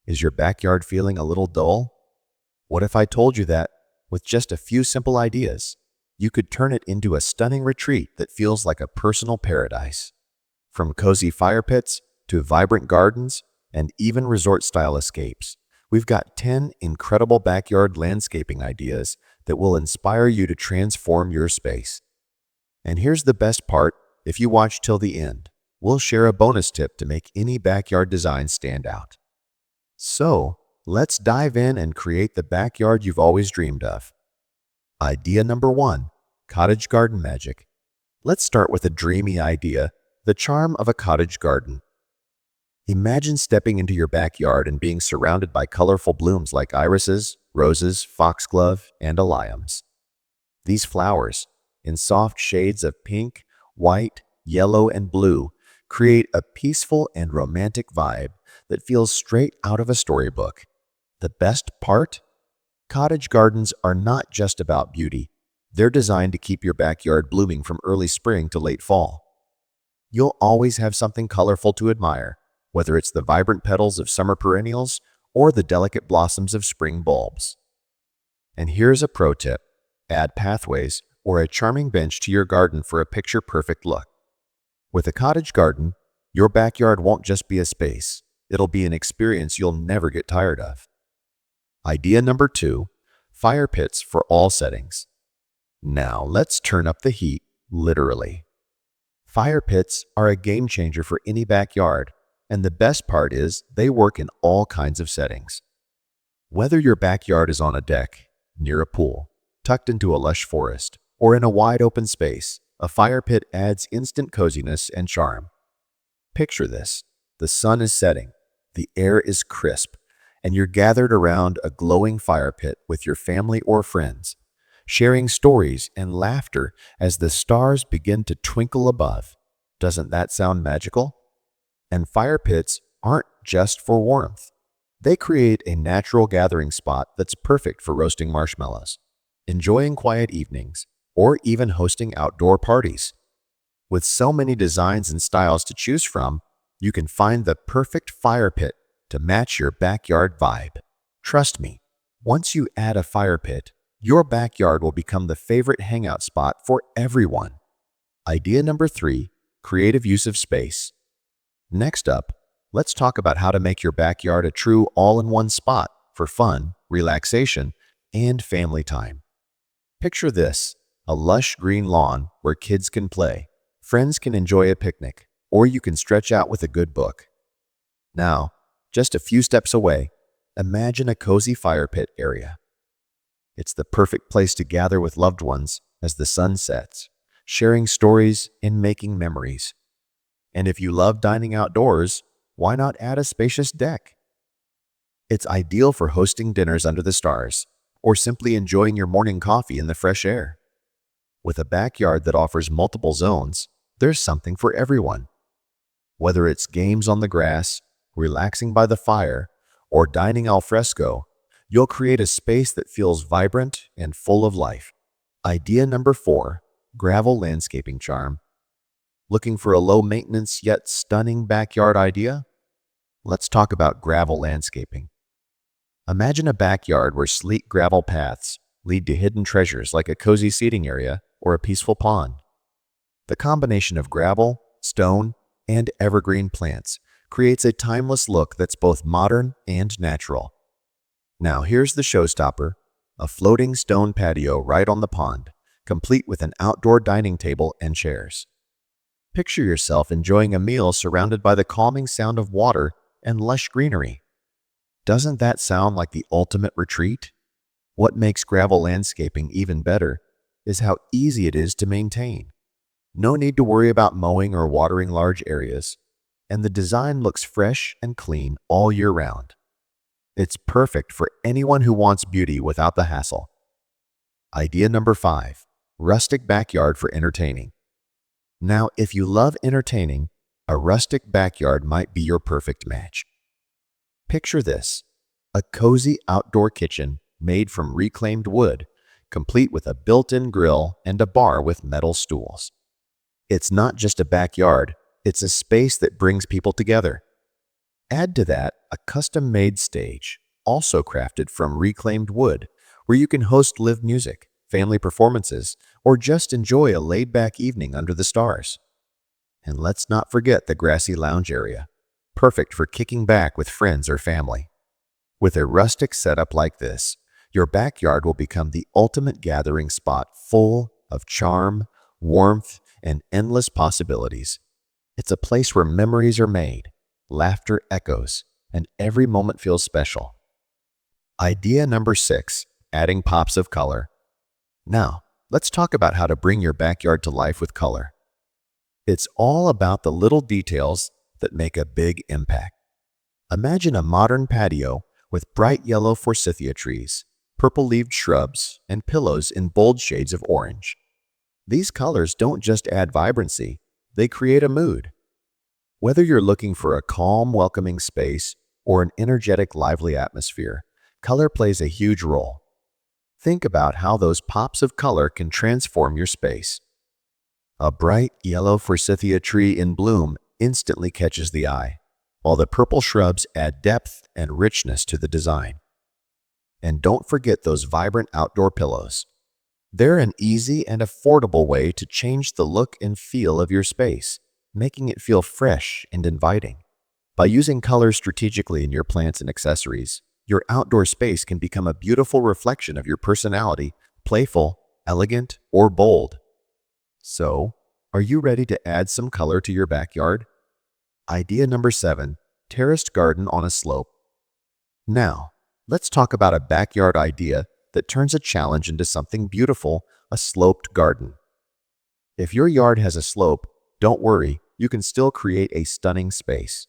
Is your backyard feeling a little dull? What if I told you that, with just a few simple ideas, you could turn it into a stunning retreat that feels like a personal paradise? From cozy fire pits to vibrant gardens and even resort-style escapes, we've got 10 incredible backyard landscaping ideas that will inspire you to transform your space. And here's the best part: if you watch till the end, we'll share a bonus tip to make any backyard design stand out. So, let's dive in and create the backyard you've always dreamed of. Idea number 1, cottage garden magic. Let's start with a dreamy idea: the charm of a cottage garden. Imagine stepping into your backyard and being surrounded by colorful blooms like irises, roses, foxglove, and alliums. These flowers, in soft shades of pink, white, yellow, and blue, create a peaceful and romantic vibe that feels straight out of a storybook. The best part? Cottage gardens are not just about beauty. They're designed to keep your backyard blooming from early spring to late fall. You'll always have something colorful to admire, whether it's the vibrant petals of summer perennials or the delicate blossoms of spring bulbs. And here's a pro tip: add pathways or a charming bench to your garden for a picture-perfect look. With a cottage garden, your backyard won't just be a space. It'll be an experience you'll never get tired of. Idea number 2, fire pits for all settings. Now let's turn up the heat, literally. Fire pits are a game changer for any backyard, and the best part is they work in all kinds of settings. Whether your backyard is on a deck, near a pool, tucked into a lush forest, or in a wide open space, a fire pit adds instant coziness and charm. Picture this: the sun is setting, the air is crisp, and you're gathered around a glowing fire pit with your family or friends, sharing stories and laughter as the stars begin to twinkle above. Doesn't that sound magical? And fire pits aren't just for warmth. They create a natural gathering spot that's perfect for roasting marshmallows, enjoying quiet evenings, or even hosting outdoor parties. With so many designs and styles to choose from, you can find the perfect fire pit to match your backyard vibe. Trust me, once you add a fire pit, your backyard will become the favorite hangout spot for everyone. Idea number 3, creative use of space. Next up, let's talk about how to make your backyard a true all-in-one spot for fun, relaxation, and family time. Picture this: a lush green lawn where kids can play, friends can enjoy a picnic, or you can stretch out with a good book. Now, just a few steps away, imagine a cozy fire pit area. It's the perfect place to gather with loved ones as the sun sets, sharing stories and making memories. And if you love dining outdoors, why not add a spacious deck? It's ideal for hosting dinners under the stars, or simply enjoying your morning coffee in the fresh air. With a backyard that offers multiple zones, there's something for everyone. Whether it's games on the grass, relaxing by the fire, or dining al fresco, you'll create a space that feels vibrant and full of life. Idea number 4, gravel landscaping charm. Looking for a low-maintenance yet stunning backyard idea? Let's talk about gravel landscaping. Imagine a backyard where sleek gravel paths lead to hidden treasures like a cozy seating area or a peaceful pond. The combination of gravel, stone, and evergreen plants creates a timeless look that's both modern and natural. Now here's the showstopper: a floating stone patio right on the pond, complete with an outdoor dining table and chairs. Picture yourself enjoying a meal surrounded by the calming sound of water and lush greenery. Doesn't that sound like the ultimate retreat? What makes gravel landscaping even better is how easy it is to maintain. No need to worry about mowing or watering large areas, and the design looks fresh and clean all year round. It's perfect for anyone who wants beauty without the hassle. Idea number 5, rustic backyard for entertaining. Now, if you love entertaining, a rustic backyard might be your perfect match. Picture this: a cozy outdoor kitchen made from reclaimed wood, complete with a built-in grill and a bar with metal stools. It's not just a backyard, it's a space that brings people together. Add to that a custom-made stage, also crafted from reclaimed wood, where you can host live music, family performances, or just enjoy a laid-back evening under the stars. And let's not forget the grassy lounge area, perfect for kicking back with friends or family. With a rustic setup like this, your backyard will become the ultimate gathering spot full of charm, warmth, and endless possibilities. It's a place where memories are made, laughter echoes, and every moment feels special. Idea number 6, adding pops of color. Now, let's talk about how to bring your backyard to life with color. It's all about the little details that make a big impact. Imagine a modern patio with bright yellow forsythia trees, purple-leaved shrubs, and pillows in bold shades of orange. These colors don't just add vibrancy, they create a mood. Whether you're looking for a calm, welcoming space or an energetic, lively atmosphere, color plays a huge role. Think about how those pops of color can transform your space. A bright yellow forsythia tree in bloom instantly catches the eye, while the purple shrubs add depth and richness to the design. And don't forget those vibrant outdoor pillows. They're an easy and affordable way to change the look and feel of your space, making it feel fresh and inviting. By using colors strategically in your plants and accessories, your outdoor space can become a beautiful reflection of your personality, playful, elegant, or bold. So, are you ready to add some color to your backyard? Idea number 7, terraced garden on a slope. Now, let's talk about a backyard idea that turns a challenge into something beautiful, a sloped garden. If your yard has a slope, don't worry, you can still create a stunning space.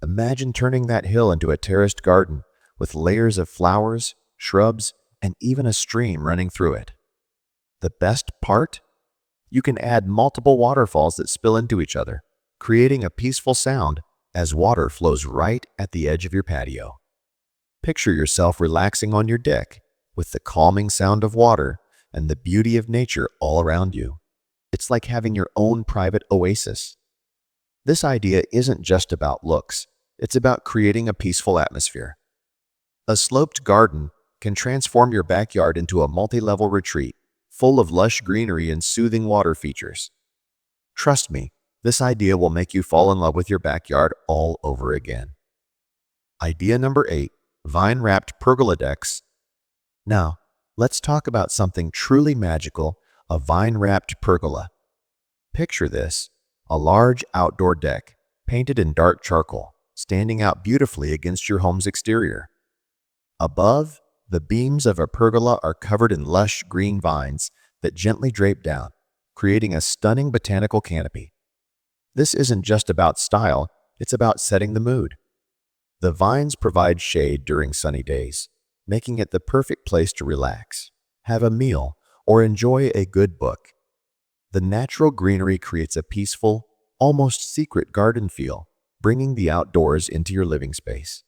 Imagine turning that hill into a terraced garden with layers of flowers, shrubs, and even a stream running through it. The best part? You can add multiple waterfalls that spill into each other, creating a peaceful sound as water flows right at the edge of your patio. Picture yourself relaxing on your deck with the calming sound of water and the beauty of nature all around you. It's like having your own private oasis. This idea isn't just about looks, it's about creating a peaceful atmosphere. A sloped garden can transform your backyard into a multi-level retreat, full of lush greenery and soothing water features. Trust me, this idea will make you fall in love with your backyard all over again. Idea number 8, vine-wrapped pergola decks. Now, let's talk about something truly magical, a vine-wrapped pergola. Picture this, a large outdoor deck, painted in dark charcoal, standing out beautifully against your home's exterior. Above, the beams of a pergola are covered in lush green vines that gently drape down, creating a stunning botanical canopy. This isn't just about style, it's about setting the mood. The vines provide shade during sunny days, making it the perfect place to relax, have a meal, or enjoy a good book. The natural greenery creates a peaceful, almost secret garden feel, bringing the outdoors into your living space.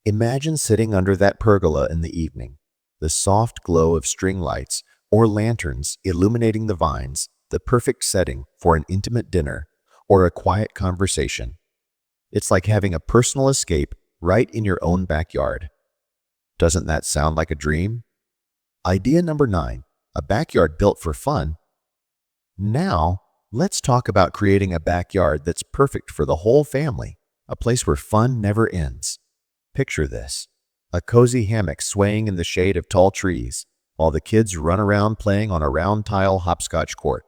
Imagine sitting under that pergola in the evening, the soft glow of string lights or lanterns illuminating the vines, the perfect setting for an intimate dinner or a quiet conversation. It's like having a personal escape right in your own backyard. Doesn't that sound like a dream? Idea number 9, a backyard built for fun. Now, let's talk about creating a backyard that's perfect for the whole family, a place where fun never ends. Picture this, a cozy hammock swaying in the shade of tall trees, while the kids run around playing on a round tile hopscotch court.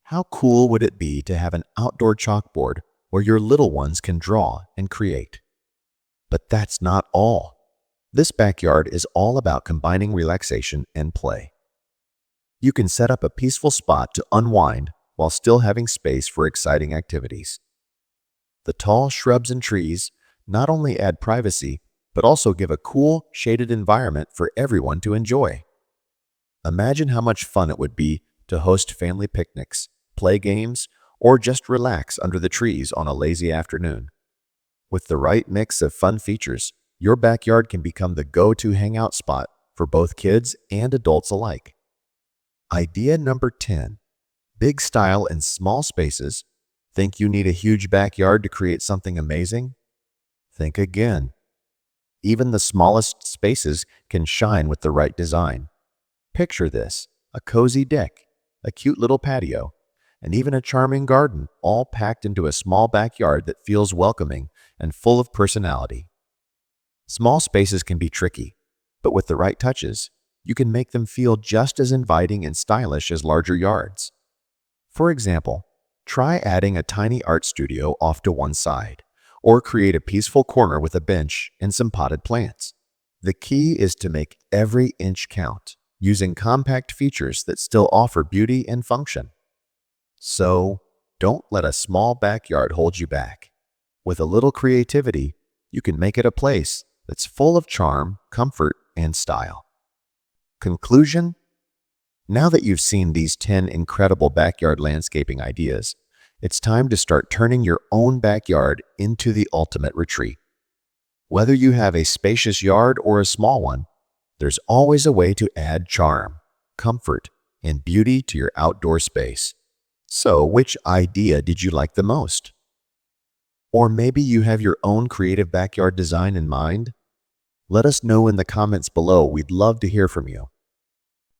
How cool would it be to have an outdoor chalkboard where your little ones can draw and create? But that's not all. This backyard is all about combining relaxation and play. You can set up a peaceful spot to unwind while still having space for exciting activities. The tall shrubs and trees not only add privacy, but also give a cool, shaded environment for everyone to enjoy. Imagine how much fun it would be to host family picnics, play games, or just relax under the trees on a lazy afternoon. With the right mix of fun features, your backyard can become the go-to hangout spot for both kids and adults alike. Idea number 10, big style in small spaces. Think you need a huge backyard to create something amazing? Think again. Even the smallest spaces can shine with the right design. Picture this: a cozy deck, a cute little patio, and even a charming garden, all packed into a small backyard that feels welcoming and full of personality. Small spaces can be tricky, but with the right touches, you can make them feel just as inviting and stylish as larger yards. For example, try adding a tiny art studio off to one side, or create a peaceful corner with a bench and some potted plants. The key is to make every inch count, using compact features that still offer beauty and function. So, don't let a small backyard hold you back. With a little creativity, you can make it a place that's full of charm, comfort, and style. Conclusion: now that you've seen these 10 incredible backyard landscaping ideas, it's time to start turning your own backyard into the ultimate retreat. Whether you have a spacious yard or a small one, there's always a way to add charm, comfort, and beauty to your outdoor space. So, which idea did you like the most? Or maybe you have your own creative backyard design in mind? Let us know in the comments below. We'd love to hear from you.